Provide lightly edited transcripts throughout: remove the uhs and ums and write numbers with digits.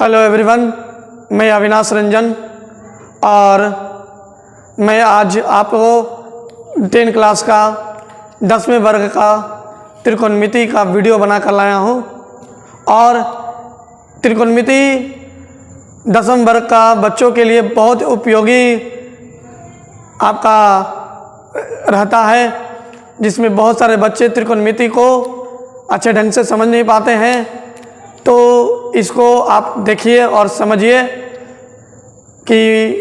Hello everyone, मैं अविनाश रंजन और मैं आज आपको 10 क्लास का 10वें वर्ग का त्रिकोणमिति का वीडियो बना कर लाया हूँ। और त्रिकोणमिति 10वें वर्ग का बच्चों के लिए बहुत उपयोगी आपका रहता है, जिसमें बहुत सारे बच्चे त्रिकोणमिति को अच्छे ढंग से समझ नहीं पाते हैं। तो इसको आप देखिए और समझिए कि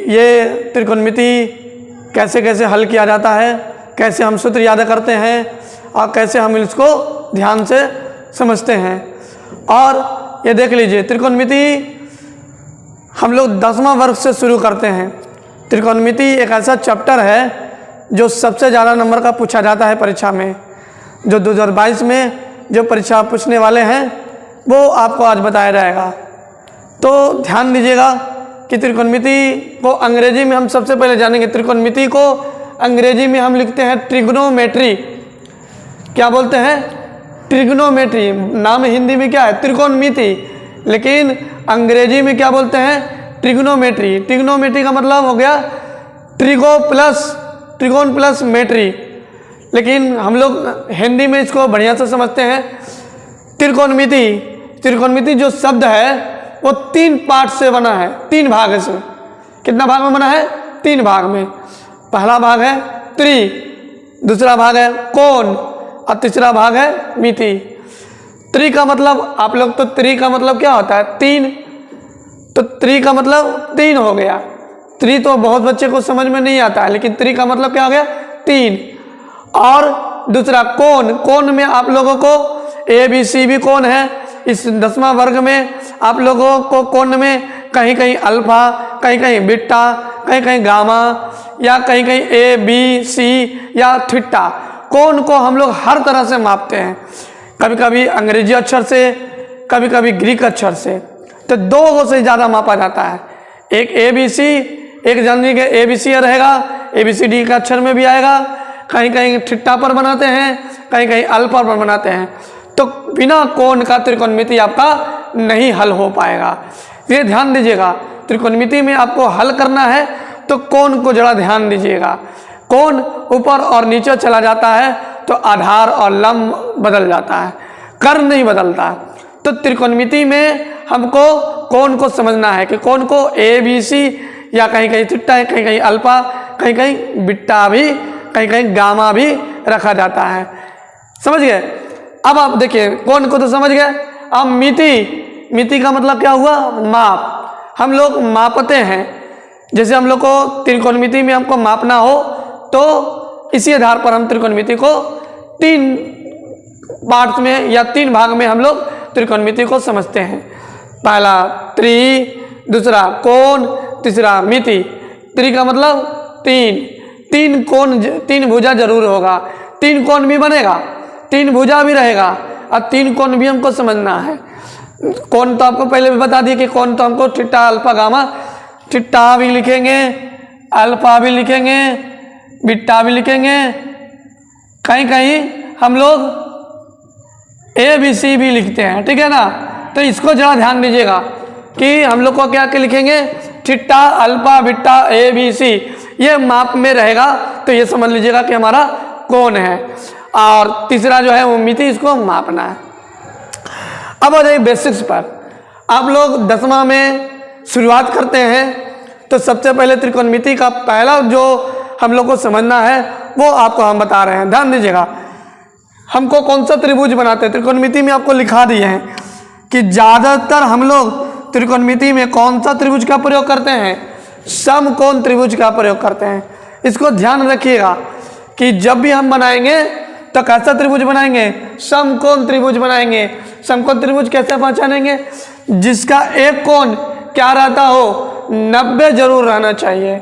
ये त्रिकोणमिति कैसे कैसे हल किया जाता है, कैसे हम सूत्र याद करते हैं और कैसे हम इसको ध्यान से समझते हैं। और ये देख लीजिए, त्रिकोणमिति हम लोग 10वां वर्ग से शुरू करते हैं। त्रिकोणमिति एक ऐसा चैप्टर है जो सबसे ज़्यादा नंबर का पूछा जाता है परीक्षा में। जो 2022 में जो परीक्षा पूछने वाले हैं वो आपको आज बताया जाएगा। तो ध्यान दीजिएगा कि त्रिकोणमिति को अंग्रेजी में हम सबसे पहले जानेंगे। त्रिकोणमिति को अंग्रेजी में हम लिखते हैं ट्रिग्नोमेट्री। क्या बोलते हैं? ट्रिग्नोमेट्री। नाम हिंदी में क्या है? त्रिकोणमिति, लेकिन अंग्रेजी में क्या बोलते हैं? ट्रिग्नोमेट्री। ट्रिग्नोमेट्री का मतलब हो गया त्रिकोण प्लस मेट्री, लेकिन हम लोग हिंदी में इसको बढ़िया से समझते हैं। त्रिकोणमिति जो शब्द है वो 3 पार्ट से बना है, 3 भाग से। कितना भाग में बना है? 3 भाग में। पहला भाग है त्रि, दूसरा भाग है कोण और तीसरा भाग है मिति। त्रि का मतलब आप लोग तो त्रि का मतलब क्या होता है? 3। तो त्रि का मतलब 3 हो गया। त्रि तो बहुत बच्चे को समझ में नहीं आता है, लेकिन त्रि का मतलब क्या हो गया? 3। और दूसरा कोण। कोण में आप लोगों को ABC भी कोण है। इस 10वां वर्ग में आप लोगों को कोण में कहीं कहीं अल्फा, कहीं कहीं बीटा, कहीं कहीं गामा या कहीं कहीं ABC या थीटा। कोण को हम लोग हर तरह से मापते हैं, कभी कभी अंग्रेजी अक्षर से, कभी कभी ग्रीक अक्षर से। तो 2 से ज़्यादा मापा जाता है। एक ABC, एक जानवी के ABC रहेगा, ABCD का अक्षर में भी आएगा। कहीं कहीं थीटा पर बनाते हैं, कहीं कहीं अल्फा पर बनाते हैं। तो बिना कोण का त्रिकोणमिति आपका नहीं हल हो पाएगा। ये ध्यान दीजिएगा, त्रिकोणमिति में आपको हल करना है तो कोण को जरा ध्यान दीजिएगा। कोण ऊपर और नीचे चला जाता है तो आधार और लंब बदल जाता है, कर्ण नहीं बदलता। तो त्रिकोणमिति में हमको कोण को समझना है कि कोण को ABC या कहीं कहीं थीटा, कहीं कहीं अल्फा, कहीं कहीं बीटा भी, कहीं कहीं गामा भी रखा जाता है। समझ गए? अब आप देखिए, कोण को तो समझ गए। अब मिति का मतलब क्या हुआ? माप। हम लोग मापते हैं। जैसे हम लोग को त्रिकोणमिति में हमको मापना हो तो इसी आधार पर हम त्रिकोणमिति को 3 पार्ट में या 3 भाग में हम लोग त्रिकोणमिति को समझते हैं। पहला त्रि, दूसरा कोण, तीसरा मिति। त्रि का मतलब 3 कोण, 3 भुजा जरूर होगा। 3 कोण भी बनेगा, 3 भुजा भी रहेगा और 3 कोण भी हमको समझना है। कोण तो आपको पहले भी बता दिए कि कोण तो हमको थीटा, अल्फा, गामा। थीटा भी लिखेंगे, अल्फा भी लिखेंगे, बीटा भी लिखेंगे। कहीं कहीं हम लोग ABC भी लिखते हैं, ठीक है ना? तो इसको जरा ध्यान दीजिएगा कि हम लोग को क्या क्या लिखेंगे? Theta, alpha, beta, ABC। ये माप में रहेगा तो ये समझ लीजिएगा कि हमारा कोण है। और तीसरा जो है वो मिति, इसको मापना है। अब आ जाइए बेसिक्स पर। आप लोग 10वां में शुरुआत करते हैं तो सबसे पहले त्रिकोणमिति का पहला जो हम लोग को समझना है वो आपको हम बता रहे हैं। ध्यान दीजिएगा, हमको कौन सा त्रिभुज बनाते हैं त्रिकोणमिति में आपको लिखा दिए हैं कि ज़्यादातर हम लोग त्रिकोणमिति में कौन सा त्रिभुज का प्रयोग करते हैं? समकोण त्रिभुज का प्रयोग करते हैं। इसको ध्यान रखिएगा कि जब भी हम बनाएंगे तो कैसा त्रिभुज बनाएंगे? समकोण त्रिभुज बनाएंगे। समकोण त्रिभुज कैसे पहचानेंगे? जिसका एक कोण क्या रहता हो? 90 जरूर रहना चाहिए,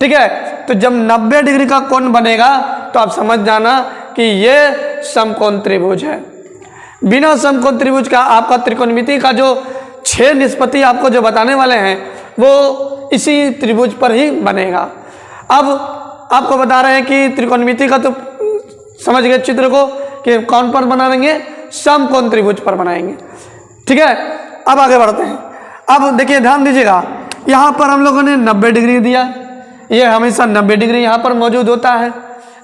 ठीक है? तो जब 90 डिग्री का कोण बनेगा तो आप समझ जाना कि ये समकोण त्रिभुज है। बिना समकोण त्रिभुज का आपका त्रिकोणमिति का जो 6 निष्पत्ति आपको जो बताने वाले हैं वो इसी त्रिभुज पर ही बनेगा। अब आपको बता रहे हैं कि त्रिकोणमिति का तो समझ गए चित्र को कि कौन पर बनाएंगे? समकोण त्रिभुज पर बनाएंगे, ठीक है? अब आगे बढ़ते हैं। अब देखिए ध्यान दीजिएगा, यहाँ पर हम लोगों ने 90 डिग्री दिया, ये हमेशा 90 डिग्री यहाँ पर मौजूद होता है।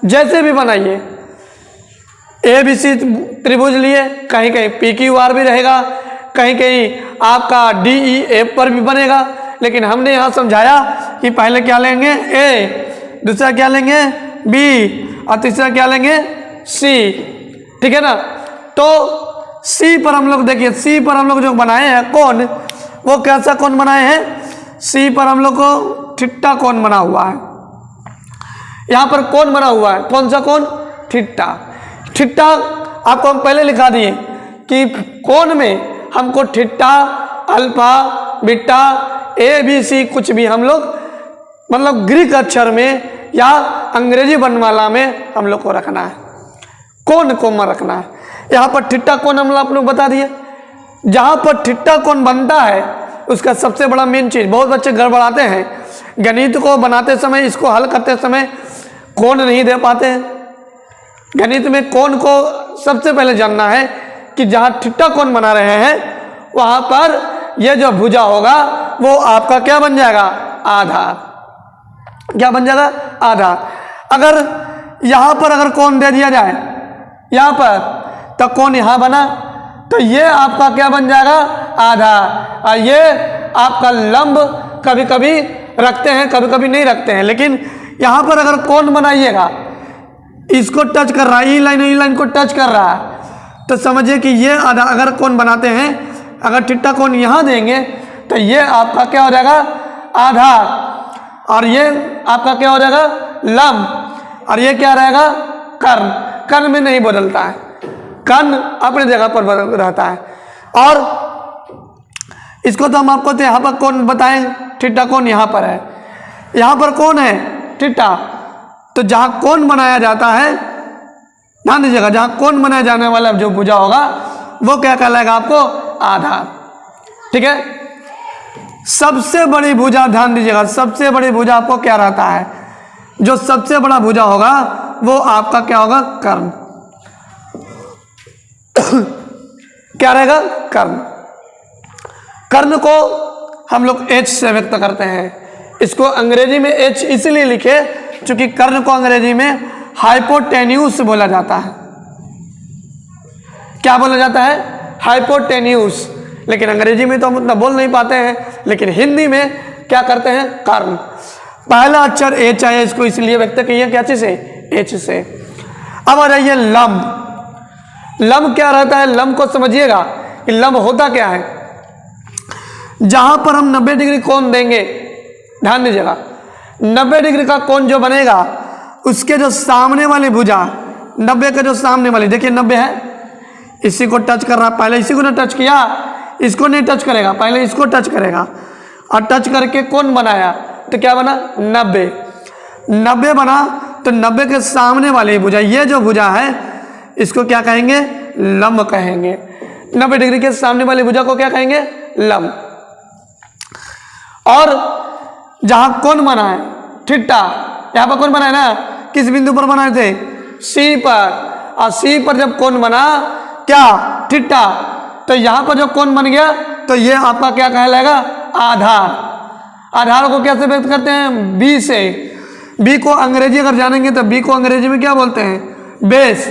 जैसे भी बनाइए, ABC त्रिभुज लिए, कहीं कहीं PQR भी रहेगा, कहीं कहीं आपका DEF पर भी बनेगा, लेकिन हमने यहाँ समझाया कि पहले क्या लेंगे A, दूसरा क्या लेंगे B और तीसरा क्या लेंगे C, ठीक है ना। तो C पर हम लोग देखिए, C पर हम लोग जो बनाए हैं कोण, वो कैसा कोण बनाए हैं, C पर हम लोग को थीटा कोण बना हुआ है। यहाँ पर कोण बना हुआ है, कौन सा कोण, थीटा। थीटा आपको हम पहले लिखा दिए कि कोण में हमको थीटा, अल्फा, बीटा, ABC कुछ भी हम लोग मतलब ग्रीक अक्षर में या अंग्रेजी वर्णमाला में हम लोग को रखना है, कोण को में रखना है। यहाँ पर थीटा कोण हम लोग बता दिए। जहाँ पर थीटा कोण बनता है उसका सबसे बड़ा मेन चीज, बहुत बच्चे गड़बड़ाते हैं, गणित को बनाते समय, इसको हल करते समय कोण नहीं दे पाते हैं। गणित में कोण को सबसे पहले जानना है कि जहाँ थीटा कोण बना रहे हैं वहाँ पर यह जो भुजा होगा वो आपका क्या बन जाएगा, आधार। क्या बन जाएगा, आधार। अगर यहाँ पर अगर कोण दे दिया जाए यहाँ पर, तो कोण यहाँ बना, तो ये आपका क्या बन जाएगा, आधार। और ये आपका लंब कभी कभी रखते हैं, कभी कभी नहीं रखते हैं, लेकिन यहाँ पर अगर कोण बनाइएगा, इसको टच कर रहा है, ई लाइन को टच कर रहा है, तो समझिए कि ये आधार। अगर कोण बनाते हैं, अगर थीटा कोण यहाँ देंगे तो ये आपका क्या हो जाएगा, आधार, और ये आपका क्या हो जाएगा, लंब, और ये क्या रहेगा, कर्ण। कर्ण में नहीं बदलता है, कर्ण अपने जगह पर रहता है। और इसको तो हम आपको यहाँ पर कोण बताएं, थीटा कोण यहाँ पर है, यहाँ पर कौन है, थीटा। तो जहाँ कोण बनाया जाता है, ध्यान दीजिएगा, जहाँ कोण बनाया जाने वाला जो भुजा होगा वो क्या कहलाएगा आपको, आधार। ठीक है। सबसे बड़ी भुजा, ध्यान दीजिएगा, सबसे बड़ी भुजा आपको क्या रहता है, जो सबसे बड़ा भुजा होगा वो आपका क्या होगा, कर्ण। क्या रहेगा, कर्ण। कर्ण को हम लोग H से व्यक्त करते हैं। इसको अंग्रेजी में H इसलिए लिखे क्योंकि कर्ण को अंग्रेजी में हाइपोटेन्यूस बोला जाता है। क्या बोला जाता है, हाइपोटेन्यूस। लेकिन अंग्रेजी में तो हम उतना बोल नहीं पाते हैं, लेकिन हिंदी में क्या करते हैं, कर्ण। पहला अक्षर H आया, इसको इसलिए व्यक्त किया क्या चीज से, H से। अब आ जाइए लंब। लंब क्या रहता है, लंब को समझिएगा कि लंब होता क्या है। जहां पर हम 90 डिग्री कोण देंगे, ध्यान दीजिएगा, 90 डिग्री का कोण जो बनेगा उसके जो सामने वाली भुजा, 90 के जो सामने वाली, देखिए 90 है, इसी को टच कर रहा, पहले इसी को ना टच किया, इसको नहीं टच करेगा, पहले इसको टच करेगा और टच करके कोण बनाया तो क्या बना, 90। 90 बना तो 90 के सामने वाली भुजा, ये जो भुजा है इसको क्या कहेंगे, लंब कहेंगे। 90 डिग्री के सामने वाली भुजा को क्या कहेंगे, लंब। और जहां कोण बना है थीटा, यहां पर कोण बना है ना, किस बिंदु पर बनाए थे, सी पर, और सी पर जब कोण बना क्या, थीटा, तो यहां पर जो कोण बन गया तो ये आपका क्या कहलाएगा, आधार। आधार को कैसे व्यक्त करते हैं, बी से। बी को अंग्रेजी अगर जानेंगे तो बी को अंग्रेजी में क्या बोलते हैं, बेस।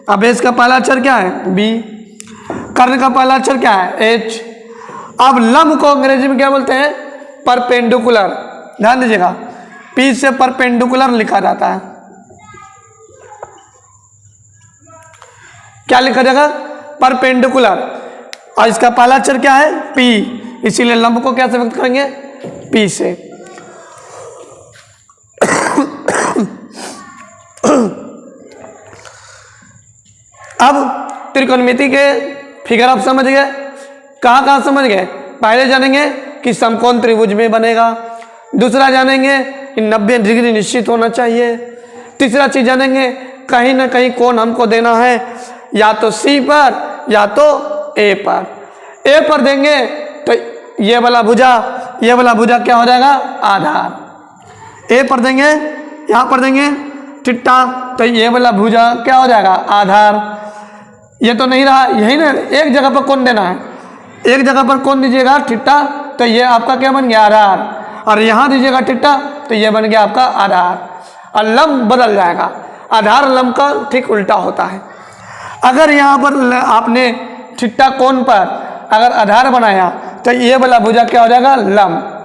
अब बेस का पहला अक्षर क्या है, बी। कर्ण का पहला अक्षर क्या है, एच। अब लंब को अंग्रेजी में क्या बोलते हैं, परपेंडिकुलर। ध्यान दीजिएगा, पी से परपेंडिकुलर लिखा जाता है। क्या लिखा जाएगा, परपेंडिकुलर। और इसका पहला अक्षर क्या है, पी, इसीलिए लंब को कैसे व्यक्त करेंगे, पी से। अब त्रिकोणमिति के फिगर आप समझ गए, कहाँ कहाँ समझ गए। पहले जानेंगे कि समकोण त्रिभुज में बनेगा, दूसरा जानेंगे कि 90 डिग्री निश्चित होना चाहिए, तीसरा चीज जानेंगे कहीं ना कहीं कोण हमको देना है, या तो सी पर या तो ए पर। ए पर देंगे तो ये वाला भुजा, ये वाला भुजा क्या हो जाएगा, आधार। ए पर देंगे, यहाँ पर देंगे थीटा, तो ये वाला भुजा क्या हो जाएगा, आधार। ये तो नहीं रहा, यही ना, एक जगह पर कोण देना है, एक जगह पर कोण दीजिएगा थीटा, तो ये आपका क्या बन गया आधार, और यहाँ दीजिएगा थीटा तो ये बन गया आपका आधार, और लंब बदल जाएगा। आधार लंब का ठीक उल्टा होता है। अगर यहाँ पर आपने थीटा कोण पर अगर आधार बनाया तो ये वाला भुजा क्या हो जाएगा लंब।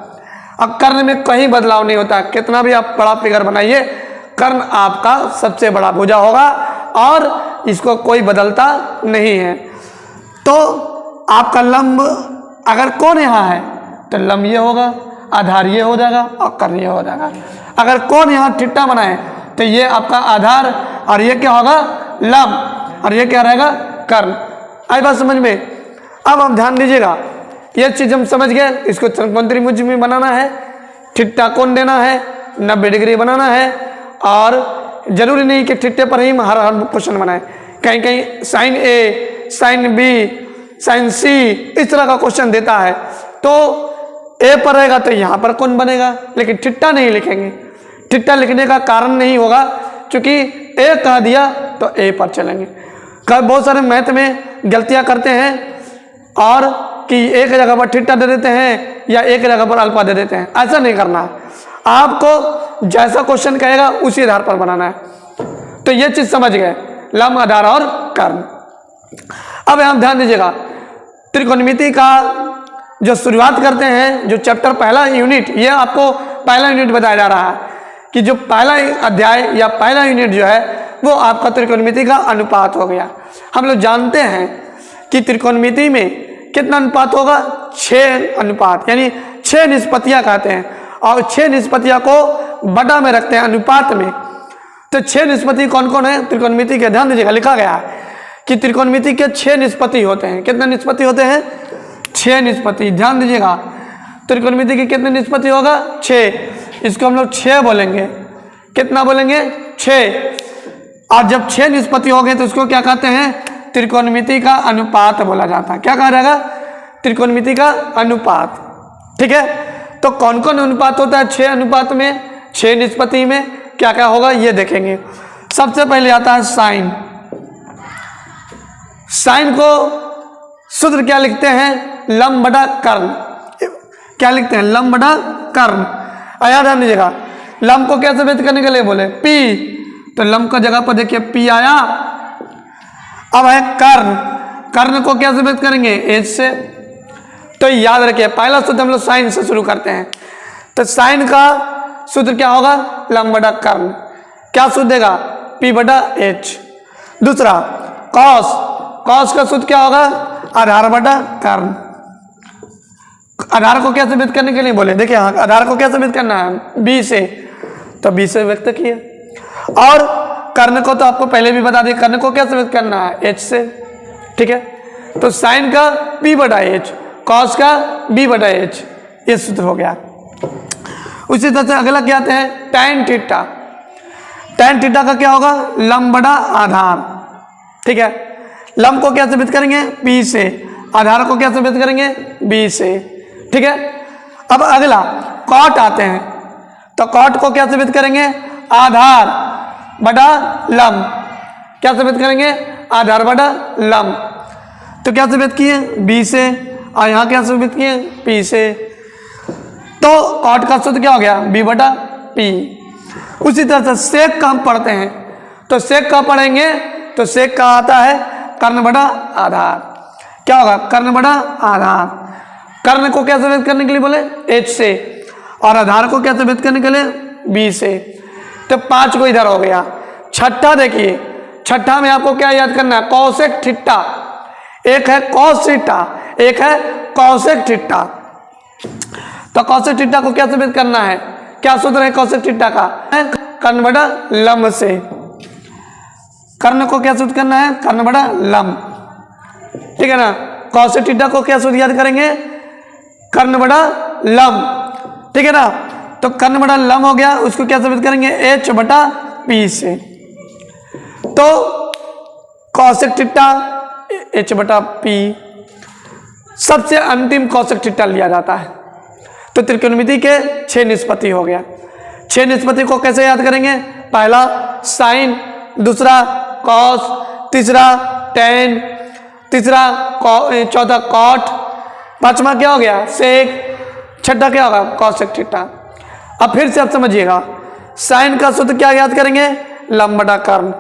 अब कर्ण में कहीं बदलाव नहीं होता, कितना भी आप बड़ा फिगर बनाइए कर्ण आपका सबसे बड़ा भुजा होगा और इसको कोई बदलता नहीं है। तो आपका लंब अगर कोण यहाँ है तो लंब ये होगा, आधार ये हो जाएगा और कर्ण ये हो जाएगा। अगर कोण यहाँ थीटा बनाए तो ये आपका आधार और ये क्या होगा लंब, और ये क्या रहेगा कर्ण। आई बात समझ में? अब आप ध्यान दीजिएगा, ये चीज हम समझ गए। इसको त्रिकोण त्रिभुज में बनाना है, थीटा कोण देना है, 90 डिग्री बनाना है, और जरूरी नहीं कि थीटे पर ही हर क्वेश्चन बनाए, कहीं कहीं साइन ए, साइन बी, साइन सी इस तरह का क्वेश्चन देता है तो ए पर रहेगा तो यहाँ पर कोण बनेगा, लेकिन थीटा नहीं लिखेंगे। थीटा लिखने का कारण नहीं होगा क्योंकि ए कह दिया तो ए पर चलेंगे। बहुत सारे मैथ में गलतियां करते हैं और कि एक जगह पर थीटा दे देते हैं या एक जगह पर अल्फा दे देते हैं, ऐसा नहीं करना है। आपको जैसा क्वेश्चन कहेगा उसी आधार पर बनाना है। तो ये चीज समझ गए, लंब, आधार और कर्ण। अब यहाँ ध्यान दीजिएगा, त्रिकोणमिति का जो शुरुआत करते हैं, जो चैप्टर पहला यूनिट, ये आपको पहला यूनिट बताया जा रहा है कि जो पहला अध्याय या पहला यूनिट जो है वो आपका त्रिकोणमिति का अनुपात हो गया। हम लोग जानते हैं कि त्रिकोणमिति में कितना अनुपात होगा, 6 अनुपात, यानी 6 निष्पत्तियां कहते हैं, और 6 निष्पत्तियां को बटा में रखते हैं अनुपात में। तो 6 निष्पत्ति कौन कौन है त्रिकोणमिति के? ध्यान दीजिएगा, लिखा गया है कि त्रिकोणमिति के 6 निष्पत्ति होते हैं। कितने निष्पत्ति होते हैं? 6 निष्पत्ति। ध्यान दीजिएगा, त्रिकोणमिति की कितने निष्पत्ति होगा? 6। इसको हम लोग 6 बोलेंगे। कितना बोलेंगे? 6। और जब 6 निष्पत्ति हो गए तो उसको क्या कहते हैं? त्रिकोणमिति का अनुपात बोला जाता है। क्या कहा जाएगा? त्रिकोणमिति का अनुपात। ठीक है, तो कौन कौन अनुपात होता है 6 अनुपात में, 6 निष्पत्ति में क्या क्या होगा ये देखेंगे। सबसे पहले आता है साइन। साइन को सूत्र क्या लिखते हैं? लंब बटा कर्ण। क्या लिखते हैं? लंब बटा कर्ण। आया ध्यान दीजिएगा, लंब को कैसे व्यक्त करने के लिए बोले? पी, तो लंब का जगह पर देखिए पी आया। अब है कर्ण, कर्ण को कैसे व्यक्त करेंगे? एच से। तो याद रखिए, पहला सूत्र हम लोग साइन से शुरू करते हैं। तो साइन का सूत्र क्या होगा? लंब बटा कर्ण। क्या सूत्र देगा? पी बटा एच। दूसरा कॉस, कॉस का सूत्र क्या होगा? आधार बटा कर्ण। आधार को कैसे व्यक्त करने के लिए बोले? देखिए आधार को कैसे व्यक्त करना है? बी से, तो बी से व्यक्त किए। और कर्ण को तो आपको पहले भी बता दिया, कर्ण को कैसे व्यक्त करना है? एच से। ठीक है, तो साइन का पी बटा एच, कॉस का बी बटा एच, ये सूत्र हो गया। उसी तरह से अगला क्या आते हैं? Tan theta. टैन थीटा का क्या होगा? लंब बटा आधार। ठीक है, लंब को कैसे व्यक्त करेंगे? पी से। आधार को कैसे व्यक्त करेंगे? बी से। ठीक है, अब अगला कॉट आते हैं, तो कॉट को कैसे व्यक्त करेंगे? आधार बटा लंब। कैसे व्यक्त करेंगे? आधार बटा लंब। तो कैसे व्यक्त किए? बी से। और यहाँ कैसे व्यक्त किए? पी से। तो कॉट का सूत्र क्या हो गया? बी बटा पी। उसी तरह से सेक का हम पढ़ते हैं, तो सेक का पढ़ेंगे तो सेक का आता है कर्ण बटा आधार। क्या होगा? कर्ण बटा आधार। कर्ण को कैसे व्यक्त करने के लिए बोले? एच से। और आधार को कैसे व्यक्त करने के लिए? बी से। तो 5 को इधर हो गया। छठा देखिए, छठा में आपको क्या याद करना है? कौशिक थीटा। एक है कॉस थीटा, एक है कौशिक थीटा। तो कौशिक थीटा को कैसे व्यक्त करना है? क्या सूत्र है कौशिक थीटा का? कर्ण बटा लंब से। कर्ण को क्या सूत्र करना है? कर्ण बटा लंब। ठीक है ना, कौशिक थीटा को क्या सूत्र याद करेंगे? कर्ण बटा लंब। ठीक है ना, तो कर्ण बटा लंब हो गया, उसको कैसे व्यक्त करेंगे? एच बटा पी से। तो कौशिक थीटा एच बटा पी, सबसे अंतिम कौशिक थीटा लिया जाता है। तो त्रिकोणमिति के 6 निष्पत्ति हो गया। 6 निष्पत्ति को कैसे याद करेंगे? पहला साइन, दूसरा कॉस, तीसरा टैन, चौथा कॉट, पांचवा क्या हो गया? सेक, छठा क्या होगा, कॉसेक थीटा। अब फिर से आप समझिएगा, साइन का सूत्र क्या याद करेंगे, लंब बटा कर्ण।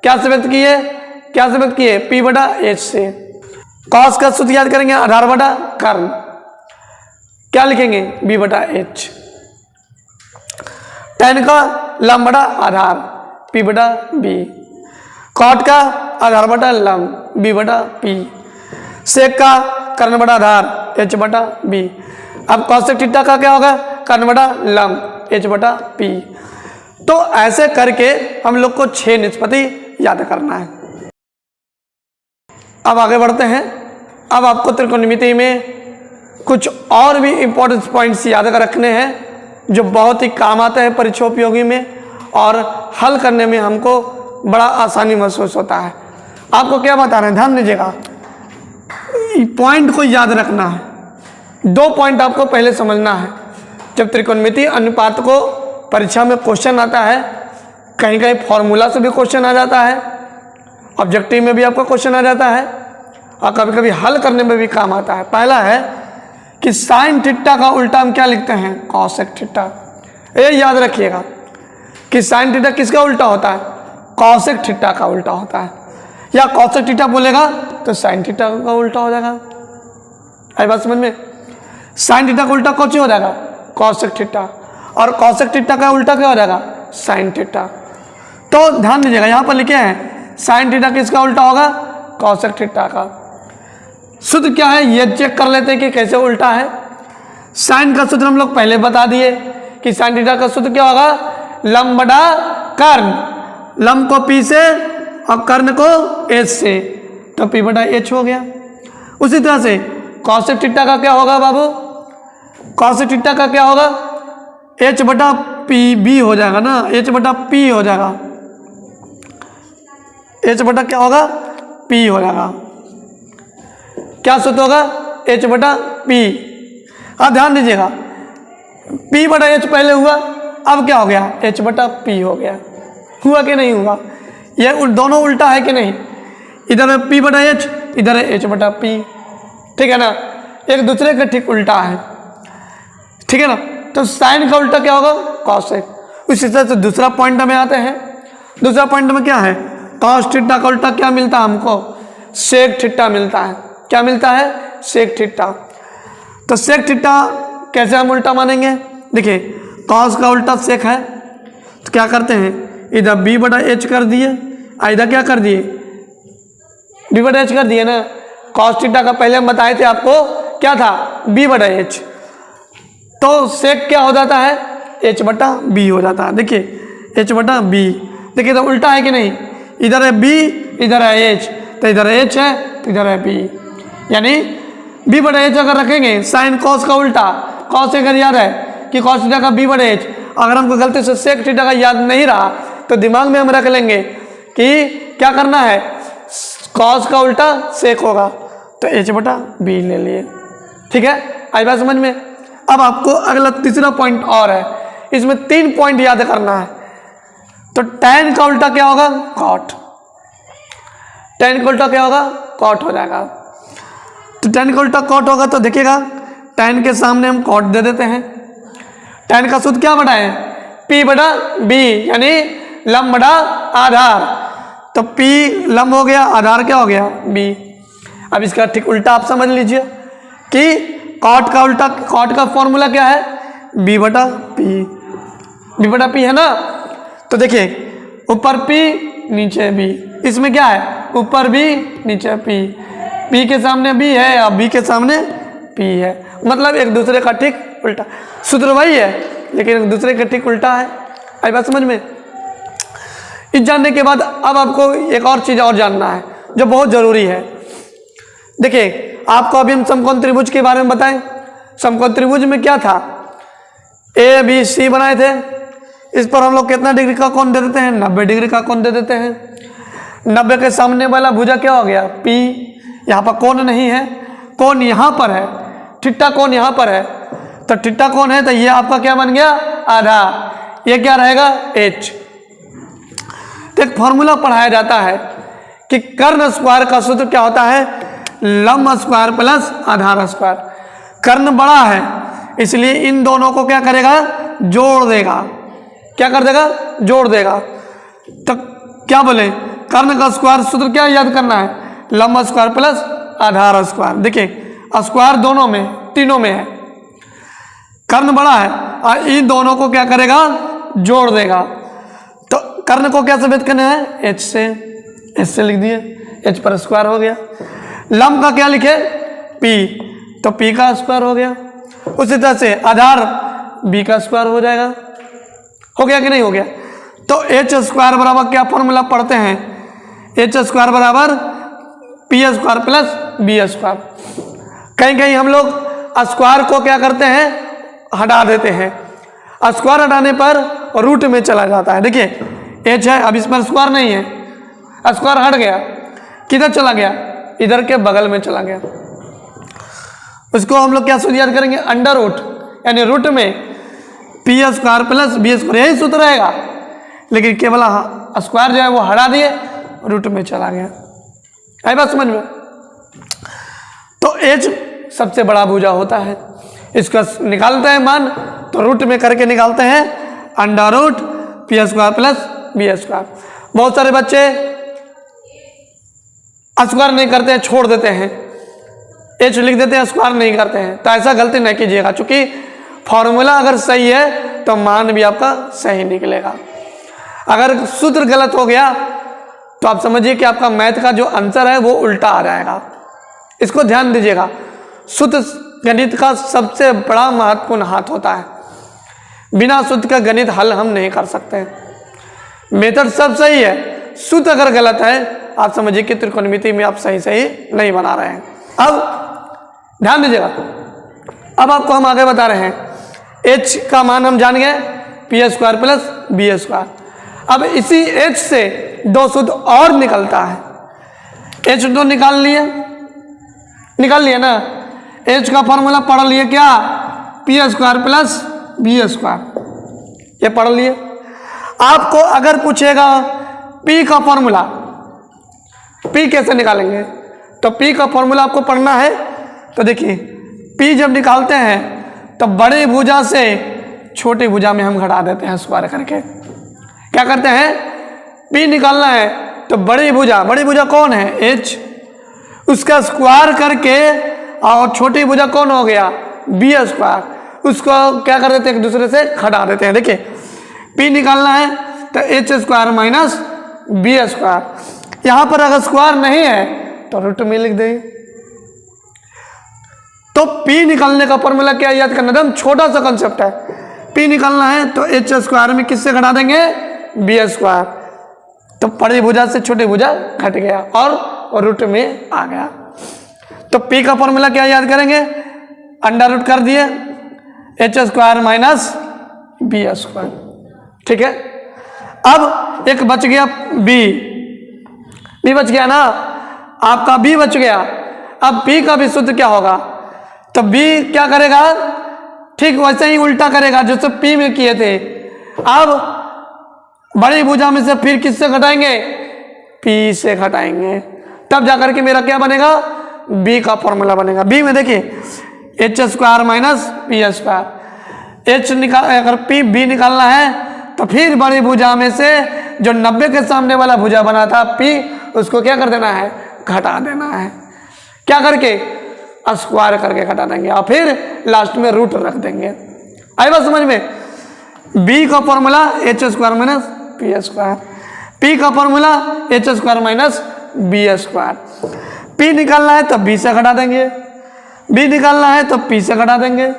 क्या से व्यक्त किए, पी बटा एच से। कॉस का सूत्र याद करेंगे, आधार बटा कर्ण। क्या लिखेंगे, बी बटा एच। टेन का लंब बटा आधार, पी बटा बी। कॉट का आधार बटा लंब, बी बटा पी। सेक का कर्ण बटा आधार, एच बटा बी। अब कॉसेक थीटा का क्या होगा, कर्ण बटा लंब, एच बटा पी। तो ऐसे करके हम लोग को 6 निष्पत्ति याद करना है। अब आगे बढ़ते हैं। अब आपको त्रिकोणमिति में कुछ और भी इंपॉर्टेंट पॉइंट्स याद कर रखने हैं जो बहुत ही काम आते हैं परीक्षा उपयोगी में, और हल करने में हमको बड़ा आसानी महसूस होता है। आपको क्या बता रहे हैं, ध्यान दीजिएगा, पॉइंट को याद रखना है। 2 पॉइंट आपको पहले समझना है। जब त्रिकोणमिति अनुपात को परीक्षा में क्वेश्चन आता है, कहीं कहीं फॉर्मूला से भी क्वेश्चन आ जाता है, ऑब्जेक्टिव में भी आपका क्वेश्चन आ जाता है, और कभी कभी हल करने में भी काम आता है। पहला है कि साइन थीटा का उल्टा हम क्या लिखते हैं, कॉसेक थीटा। ये याद रखिएगा कि साइन थीटा किसका उल्टा होता है, कॉसेक थीटा का उल्टा होता है। या कॉसेक थीटा बोलेगा तो साइन थीटा का उल्टा हो जाएगा। आई बात समझ में, साइन थीटा का उल्टा कौन सी हो जाएगा, कॉसेक थीटा, और कॉसेक थीटा का उल्टा क्या हो जाएगा, साइन थीटा। तो ध्यान दीजिएगा, यहाँ पर लिखे हैं साइन थीटा किसका उल्टा होगा, कॉसेक थीटा का। सूत्र क्या है ये चेक कर लेते हैं कि कैसे उल्टा है। साइन का सूत्र हम लोग पहले बता दिए कि साइन थीटा का सूत्र क्या होगा, लंब बटा कर्ण। लंब को पी से और कर्ण को एच से, तो पी बटा एच हो गया। उसी तरह से कॉसेक थीटा का क्या होगा बाबू, कॉसेक थीटा का क्या होगा, एच बटा पी बी हो जाएगा ना, एच बटा पी हो जाएगा, एच बटा क्या होगा, पी हो जाएगा। क्या सूत्र होगा, एच बटा पी। हाँ ध्यान दीजिएगा, पी बटा एच पहले हुआ, अब क्या हो गया, एच बटा पी हो गया। हुआ कि नहीं हुआ, ये दोनों उल्टा है कि नहीं, इधर है पी बटा एच, इधर है एच बटा पी, ठीक है ना, एक दूसरे के ठीक उल्टा है, ठीक है ना। तो साइन का उल्टा क्या होगा, कॉसेक। उसी तरह से दूसरा पॉइंट में आते हैं। दूसरा पॉइंट में क्या है, कॉस थीटा का उल्टा क्या मिलता है हमको, सेक थीटा मिलता है। क्या मिलता है, सेक थीटा। तो सेक थीटा कैसे हम उल्टा मानेंगे, देखिए कॉस का उल्टा सेक है, तो क्या करते हैं, इधर बी बटा एच कर दिए, इधर क्या कर दिए, बी बटा एच कर दिए ना। कॉस थीटा का पहले हम बताए थे आपको क्या था, बी बटा एच, तो सेक क्या हो जाता है, एच बटा बी हो जाता है। देखिए एच बटा बी, देखिए तो उल्टा है कि नहीं, इधर है बी, इधर है एच, तो इधर एच है तो इधर है बी, यानी बी बटा एच अगर रखेंगे, साइन कॉस का उल्टा, कॉस अगर याद है कि कॉस थीटा का बी बटा एच, अगर हमको गलती से सेक थीटा का याद नहीं रहा तो दिमाग में हम रख लेंगे कि क्या करना है, कॉस का उल्टा सेक होगा, तो एच बटा बी ले लिए, ठीक है। आई बात समझ में। अब आपको अगला तीसरा पॉइंट और है, इसमें 3 पॉइंट याद करना है। तो tan का उल्टा क्या होगा, कॉट। tan का उल्टा क्या होगा, कॉट हो जाएगा। तो tan का उल्टा कॉट होगा, तो देखिएगा tan के सामने हम कॉट दे देते हैं। tan का सूत्र क्या बनाए, p बटा b, यानी लंब बटा आधार। तो p लंब हो गया, आधार क्या हो गया, b। अब इसका ठीक उल्टा आप समझ लीजिए कि कॉट का उल्टा, कॉट का फॉर्मूला क्या है, b बटा p, b बटा p है ना। तो देखिए ऊपर p नीचे b, इसमें क्या है, ऊपर b नीचे p के सामने b है और b के सामने p है, मतलब एक दूसरे का ठीक उल्टा। सूत्र वही है लेकिन एक दूसरे का ठीक उल्टा है। आई बात समझ में। इस जानने के बाद अब आपको एक और चीज़ और जानना है जो बहुत ज़रूरी है। देखिए आपको अभी हम समकोण त्रिभुज के बारे में बताएं। समकोण त्रिभुज में क्या था, ए बी सी बनाए थे, इस पर हम लोग कितना डिग्री का कोण दे देते हैं, 90 डिग्री का कोण दे देते हैं। 90 के सामने वाला भुजा क्या हो गया, P। यहाँ पर कोण नहीं है, कोण यहाँ पर है, थीटा कोण यहाँ पर है, तो थीटा कोण है तो ये आपका क्या बन गया, आधा। ये क्या रहेगा, H। तो एक फॉर्मूला पढ़ाया जाता है कि कर्ण स्क्वायर का सूत्र क्या होता है, लंब स्क्वायर प्लस आधार स्क्वायर। कर्ण बड़ा है इसलिए इन दोनों को क्या करेगा, जोड़ देगा। क्या कर देगा, जोड़ देगा। तो क्या बोले, कर्ण का स्क्वायर सूत्र क्या याद करना है, लंब स्क्वायर प्लस आधार स्क्वायर। देखिए स्क्वायर दोनों में, तीनों में है, कर्ण बड़ा है और इन दोनों को क्या करेगा, जोड़ देगा। तो कर्ण को क्या साबित करना है, एच से, एच से लिख दिए, एच पर स्क्वायर हो गया। लंब का क्या लिखे, पी, तो पी का स्क्वायर हो गया। उसी तरह से आधार बी का स्क्वायर हो जाएगा। हो गया कि नहीं हो गया। तो एच स्क्वायर बराबर क्या फॉर्मूला पढ़ते हैं, एच स्क्वायर बराबर P square plus B square. कहीं कहीं हम लोग स्क्वायर को क्या करते हैं, हटा देते हैं। स्क्वायर हटाने पर रूट में चला जाता है। देखिए एच है, अब इस पर स्क्वायर नहीं है, स्क्वायर हट गया, किधर चला गया, इधर के बगल में चला गया। उसको हम लोग क्या सूत्र याद करेंगे, अंडर रूट, यानी रूट में P square plus B square, यही सूत्र रहेगा। लेकिन केवल स्क्वायर जो है वो हटा दिए, रूट में चला गया। आई बात समझ में। तो एच सबसे बड़ा भुजा होता है, इसका निकालते हैं मान, तो रूट में करके निकालते हैं under root P square plus B square. बहुत सारे बच्चे स्क्वायर नहीं करते हैं, छोड़ देते हैं, एच लिख देते हैं, स्क्वायर नहीं करते हैं। तो ऐसा गलती नहीं कीजिएगा, क्योंकि फॉर्मूला अगर सही है तो मान भी आपका सही निकलेगा। अगर सूत्र गलत हो गया तो आप समझिए कि आपका मैथ का जो आंसर है वो उल्टा आ जाएगा। इसको ध्यान दीजिएगा। सूत्र गणित का सबसे बड़ा महत्वपूर्ण हाथ होता है। बिना सूत्र का गणित हल हम नहीं कर सकते। मेथड सब सही है, सूत्र अगर गलत है आप समझिए कि त्रिकोणमिति में आप सही नहीं बना रहे हैं। अब ध्यान दीजिएगा, अब आपको हम आगे बता रहे हैं h का मान हम जान गए, P square plus B square. अब इसी h से दो सूत्र और निकलता है। h तो निकाल लिया ना, h का फॉर्मूला पढ़ लिए क्या, P square plus B square, ये पढ़ लिए। आपको अगर पूछेगा p का फॉर्मूला, p कैसे निकालेंगे, तो p का फॉर्मूला आपको पढ़ना है। तो देखिए p जब निकालते हैं तो बड़े भुजा से छोटी भुजा में हम घटा देते हैं स्क्वायर करके। क्या करते हैं, p निकालना है तो बड़ी भुजा कौन है, h, उसका स्क्वायर करके, और छोटी भुजा कौन हो गया, बी स्क्वायर, उसको क्या कर देते हैं, एक दूसरे से घटा देते हैं। देखिए p निकालना है तो H square minus B square. यहां पर अगर स्क्वायर नहीं है तो रूट में लिख देंगे। तो p निकालने का फॉर्मूला क्या याद करना, एकदम छोटा सा कंसेप्ट है। p निकालना है तो एच स्क्वायर में किससे घटा देंगे, बी स्क्वायर। तो बड़ी भुजा से छोटी भुजा घट गया और रूट में आ गया। तो p का फॉर्मूला क्या याद करेंगे, अंडर रूट कर दिए H square minus B square. ठीक है, अब एक बच गया b बच गया ना, आपका b बच गया। अब b का भी सूत्र क्या होगा, तो b क्या करेगा, ठीक वैसे ही उल्टा करेगा जैसे p में किए थे। अब बड़ी भुजा में से फिर किससे घटाएंगे, p से घटाएंगे, तब जाकर के मेरा क्या बनेगा, b का फॉर्मूला बनेगा। b में देखिए H square minus P square, H अगर b निकालना है तो फिर बड़ी भुजा में से जो 90 के सामने वाला भुजा बना था p, उसको क्या कर देना है, घटा देना है। क्या करके, स्क्वायर करके घटा देंगे और फिर लास्ट में रूट रख देंगे। आई बात समझ में। b का formula H square minus P square, p का formula H square minus B square. p निकालना है तो b से घटा देंगे, b निकालना है तो p से घटा देंगे।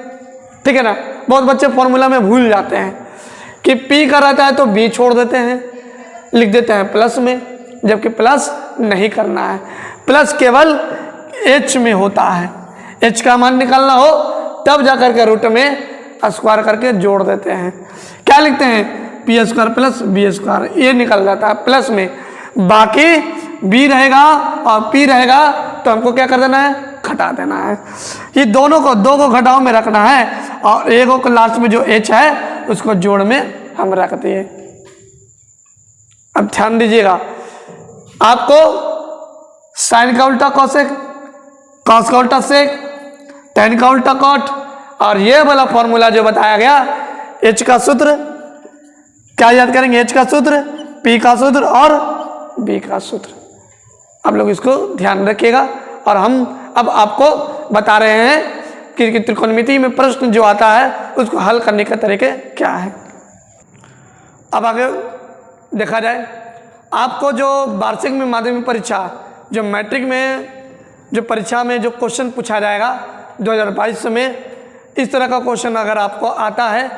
ठीक है ना। बहुत बच्चे फॉर्मूला में भूल जाते हैं कि p का रहता है तो b छोड़ देते हैं, लिख देते हैं प्लस में, जबकि प्लस नहीं करना है, प्लस केवल h में होता है। h का मान निकालना हो तब जाकर के रूट में स्क्वायर करके जोड़ देते हैं। क्या लिखते हैं, P square plus B square, ये निकल जाता है प्लस में, बाकी b रहेगा और p रहेगा तो हमको क्या कर देना है, घटा देना है। ये दोनों को, दो को घटाओ में रखना है और एक को लास्ट में जो h है उसको जोड़ में हम रख दिए। अब ध्यान दीजिएगा, आपको साइन का उल्टा कॉसेक, कॉस का उल्टा सेक, टेन का उल्टा कॉट और ये वाला फॉर्मूला जो बताया गया, एच का सूत्र क्या याद करेंगे, एच का सूत्र, पी का सूत्र और बी का सूत्र। आप लोग इसको ध्यान रखिएगा। और हम अब आपको बता रहे हैं कि त्रिकोणमिति में प्रश्न जो आता है उसको हल करने के तरीके क्या है। अब आगे देखा जाए, आपको जो वार्षिक में माध्यमिक परीक्षा, जो मैट्रिक में जो परीक्षा में जो क्वेश्चन पूछा जाएगा 2022 में, इस तरह का क्वेश्चन अगर आपको आता है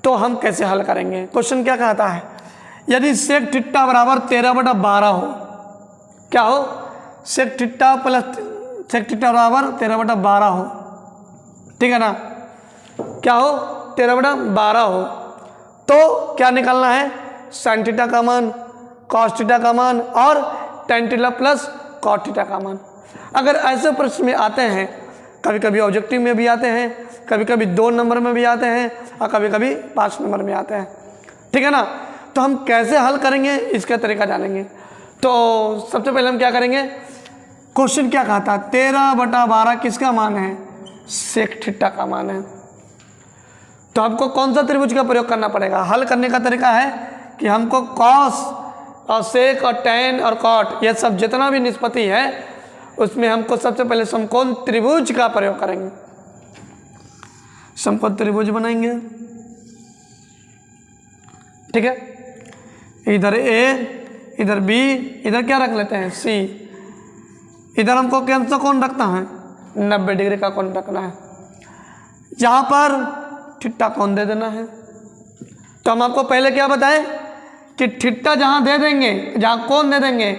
तो हम कैसे हल करेंगे। क्वेश्चन क्या कहता है, यदि सेक थीटा बराबर 13/12 हो, क्या हो, sec theta plus sec theta बराबर 13/12 हो, ठीक है ना, क्या हो 13/12 हो, तो क्या निकालना है, साइन थीटा का मान, कॉस थीटा का मान और tan theta plus cot theta का मान। अगर ऐसे प्रश्न में आते हैं, कभी कभी ऑब्जेक्टिव में भी आते हैं, कभी कभी 2 नंबर में भी आते हैं और कभी कभी 5 नंबर में आते हैं, ठीक है ना, तो हम कैसे हल करेंगे इसका तरीका जानेंगे। तो सबसे पहले हम क्या करेंगे, क्वेश्चन क्या कहता है, 13/12 किसका मान है, सेक थीटा का मान है। तो हमको कौन सा त्रिभुज का प्रयोग करना पड़ेगा। हल करने का तरीका है कि हमको कॉस और सेक और टैन और कॉट, ये सब जितना भी निष्पत्ति है उसमें हमको सबसे पहले समकोण त्रिभुज का प्रयोग करेंगे। समकोण त्रिभुज बनाएंगे, ठीक है, इधर ए, इधर बी, इधर क्या रख लेते हैं सी, इधर हमको कौन सा कोण रखना है, 90 डिग्री का कोण रखना है। यहाँ पर थीटा कोण दे देना है। तो हम आपको पहले क्या बताएं कि थीटा जहाँ दे देंगे, जहाँ कोण दे देंगे,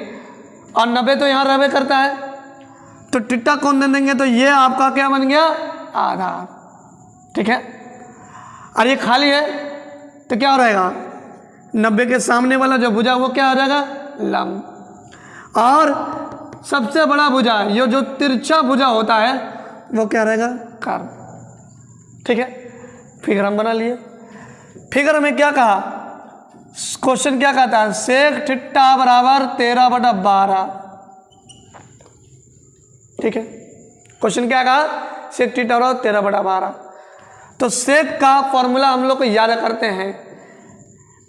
और 90 तो यहाँ रहबे करता है, तो थीटा कोण दे देंगे, तो ये आपका क्या बन गया, आधार, ठीक है। और ये खाली है तो क्या हो रहेगा, 90 के सामने वाला जो भुजा वो क्या हो जाएगा, लंब, और सबसे बड़ा भुजा, ये जो तिरछा भुजा होता है वो क्या रहेगा, कर्व, ठीक है। फिगर हम बना लिए। फिगर में क्या कहा, क्वेश्चन क्या कहता है, सेक थीटा बराबर 13/12, ठीक है। क्वेश्चन क्या कहा, सेक थीटा बराबर 13/12। तो सेक का फॉर्मूला हम लोग को याद करते हैं,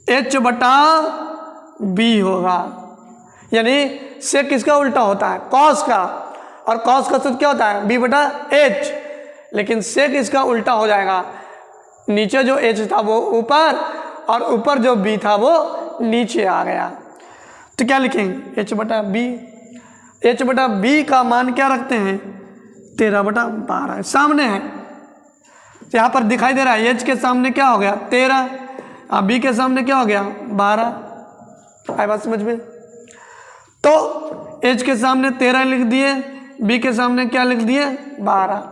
H/B होगा, यानी सेक किसका उल्टा होता है, कॉस का, और कॉस का सूत्र क्या होता है, B/H, लेकिन सेक इसका उल्टा हो जाएगा, नीचे जो H था वो ऊपर और ऊपर जो B था वो नीचे आ गया। तो क्या लिखेंगे, H/B। H/B का मान क्या रखते हैं, 13/12 सामने है, तो यहाँ पर दिखाई दे रहा है, H के सामने क्या हो गया 13, और B के सामने क्या हो गया 12। आए बात समझ में। तो H के सामने 13 लिख दिए, B के सामने क्या लिख दिए 12।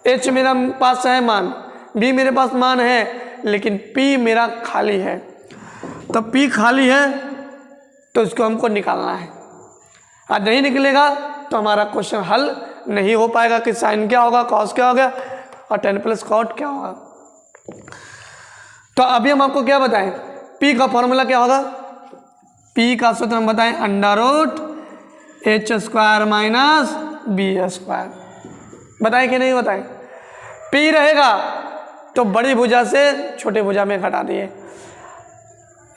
H मेरा पास है मान, B मेरे पास मान है, लेकिन P मेरा खाली है। तो P खाली है तो इसको हमको निकालना है, और नहीं निकलेगा तो हमारा क्वेश्चन हल नहीं हो पाएगा कि साइन क्या होगा, कॉस क्या होगा और tan प्लस कॉट क्या होगा। तो अभी हम आपको क्या बताएं, P का फॉर्मूला क्या होगा, P का सूत्र हम बताएं √H² माइनस B²। बताएं कि नहीं बताएं, P रहेगा तो बड़ी भुजा से छोटे भुजा में घटा दिए,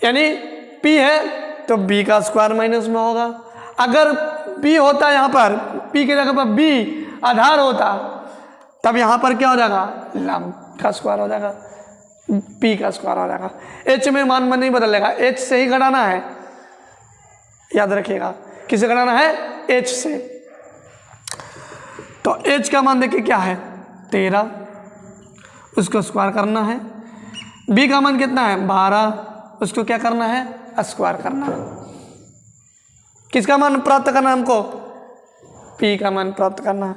यानी P है तो B का स्क्वायर माइनस में होगा। अगर B होता यहाँ पर, P के जगह पर B आधार होता, तब यहाँ पर क्या हो जाएगा, लंब का स्क्वायर हो जाएगा, P का स्क्वायर हो जाएगा। H में मान नहीं बदलेगा, H से ही घटाना है, याद रखिएगा, किसे घटाना है, H से। तो H का मान देखिए क्या है 13, उसको स्क्वायर करना है। B का मान कितना है 12, उसको क्या करना है, स्क्वायर करना है। किसका मान प्राप्त करना है हमको, P का मान प्राप्त करना है।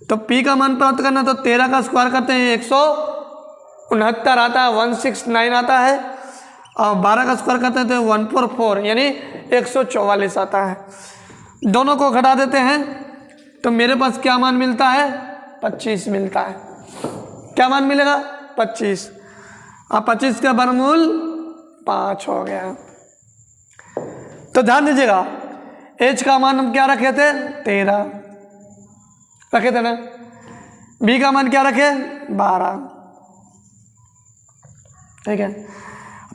तो P का मान प्राप्त करना है तो 13 का स्क्वायर करते हैं 169 आता है, 169 आता है, और 12 का स्क्वायर करते हैं तो 144 यानी 144 आता है। दोनों को घटा देते हैं तो मेरे पास क्या मान मिलता है, 25 मिलता है। क्या मान मिलेगा 25, और 25 का वर्गमूल 5 हो गया। तो ध्यान दीजिएगा, H का मान हम क्या रखे थे 13 रखे थे ना, बी का मान क्या रखे 12, ठीक है।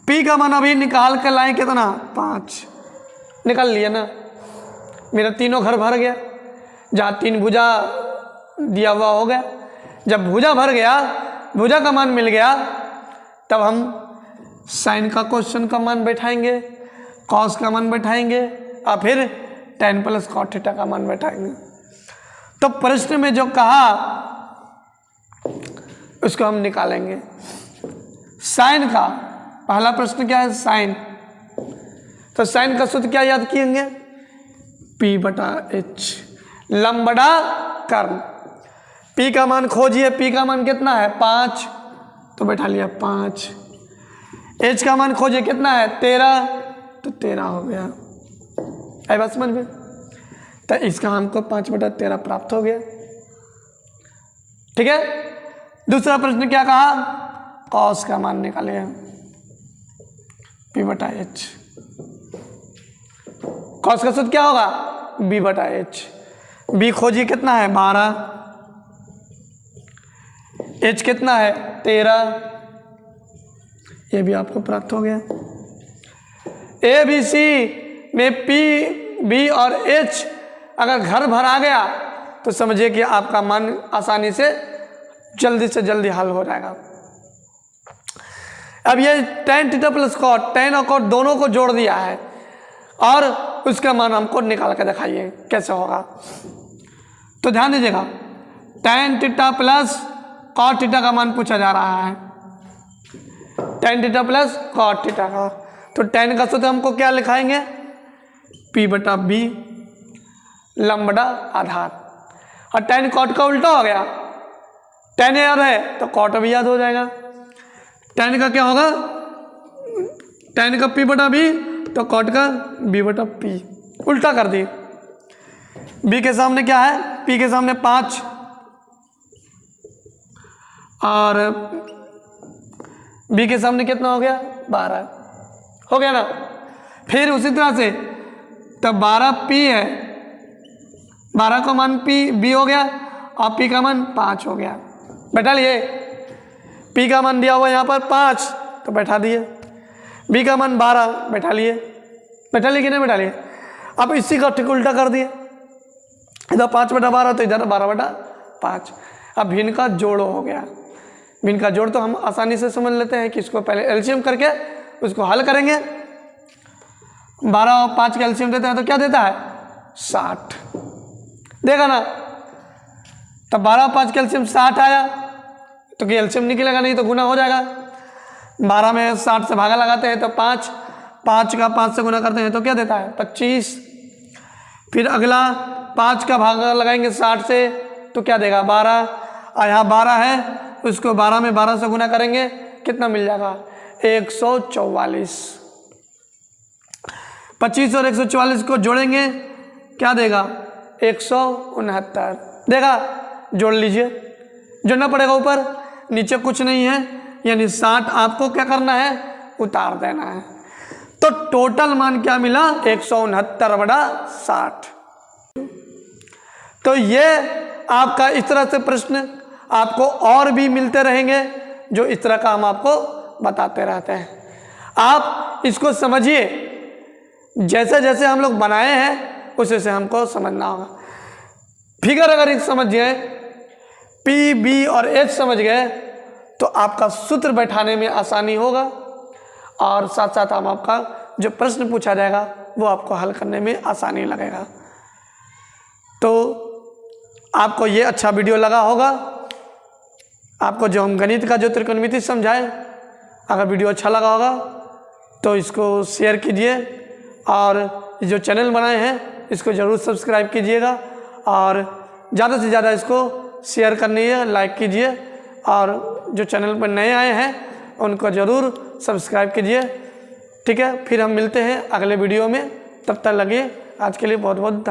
पी का मान अभी निकाल कर लाए कितना 5, निकाल लिया ना, मेरा तीनों घर भर गया, जहाँ 3 भुजा दिया हुआ हो गया। जब भुजा भर गया, भुजा का मान मिल गया, तब हम साइन का क्वेश्चन का मान बैठाएंगे, कॉस का मान बैठाएंगे और फिर tan प्लस cot थीटा का मान बैठाएंगे। तो प्रश्न में जो कहा उसको हम निकालेंगे। साइन का पहला प्रश्न क्या है साइन, तो साइन का सूत्र क्या याद किएंगे P बटा H, लंब बटा कर्ण। P का मान खोजिए, P का मान कितना है 5, तो बैठा लिया 5। H का मान खोजिए कितना है 13, तो 13 हो गया। आई बात समझ में? तो इसका हमको 5 बटा 13 प्राप्त हो गया, ठीक है। दूसरा प्रश्न क्या कहा, कॉस का मान निकालिए P बटा H। कॉस का सूत्र क्या होगा B बटा H। B खोजिए कितना है 12, H कितना है 13, ये भी आपको प्राप्त हो गया। A B C में P B और H अगर घर भर आ गया तो समझिए कि आपका मान आसानी से जल्दी हल हो जाएगा। अब ये tan theta plus cot, tan और cot दोनों को जोड़ दिया है और उसका मान हमको निकाल कर दिखाइए कैसे होगा। तो ध्यान दीजिएगा, tan theta plus cot theta का मान पूछा जा रहा है, tan theta plus cot theta का। तो tan का सूत्र हमको क्या लिखाएंगे P बटा B, लंब बटा आधार। और tan cot का उल्टा हो गया, tan याद है तो cot भी याद हो जाएगा। tan का क्या होगा, tan का P बटा B, तो cot का B बटा P, उल्टा कर दिए। B के सामने क्या है, P के सामने 5 और B के सामने कितना हो गया 12, हो गया ना। फिर उसी तरह से तब 12 P है, 12 का मान B हो गया और P का मान 5 हो गया। बैठा लिए, P का मान दिया हुआ यहाँ पर 5 तो बैठा दिए, B का मान 12 बैठा लिए कि नहीं बैठा लिए। अब इसी का ठीक उल्टा कर दिए, इधर 5 बटा 12 तो इधर 12 बटा 5। अब भिन्न का जोड़ हो गया। भिन्न का जोड़ तो हम आसानी से समझ लेते हैं कि इसको पहले एलसीएम करके उसको हल करेंगे। 12 और 5 का एलसीएम देते हैं तो क्या देता है 60, देखा ना। तब 12 और 5 का एलसीएम 60 आया तो कि एलसीएम निकलेगा नहीं तो गुना हो जाएगा। 12 में 60 से भागा लगाते हैं तो 5 का 5 से गुना करते हैं तो क्या देता है 25। फिर अगला 5 का भागा लगाएंगे 60 से तो क्या देगा 12, और यहाँ 12 है उसको 12 में 12 से गुना करेंगे कितना मिल जाएगा 144। 25 और 144 को जोड़ेंगे क्या देगा 169 देगा। जोड़ लीजिए, जोड़ना पड़ेगा, ऊपर नीचे कुछ नहीं है, यानी 60 आपको क्या करना है उतार देना है। तो टोटल मान क्या मिला 169 बटा 60। तो ये आपका इस तरह से प्रश्न आपको और भी मिलते रहेंगे जो इस तरह का हम आपको बताते रहते हैं। आप इसको समझिए, जैसे जैसे हम लोग बनाए हैं उसे से हमको समझना होगा। फिगर अगर एक समझ गए, P B और H समझ गए तो आपका सूत्र बैठाने में आसानी होगा और साथ साथ हम आपका जो प्रश्न पूछा जाएगा वो आपको हल करने में आसानी लगेगा। तो आपको ये अच्छा वीडियो लगा होगा। आपको जो हम गणित का जो त्रिकोणमिति समझाए, अगर वीडियो अच्छा लगा होगा तो इसको शेयर कीजिए और जो चैनल बनाए हैं इसको ज़रूर सब्सक्राइब कीजिएगा और ज़्यादा से ज़्यादा इसको शेयर करनी है, लाइक कीजिए और जो चैनल पर नए आए हैं उनको ज़रूर सब्सक्राइब कीजिए। ठीक है, फिर हम मिलते हैं अगले वीडियो में, तब तक लगे आज के लिए बहुत बहुत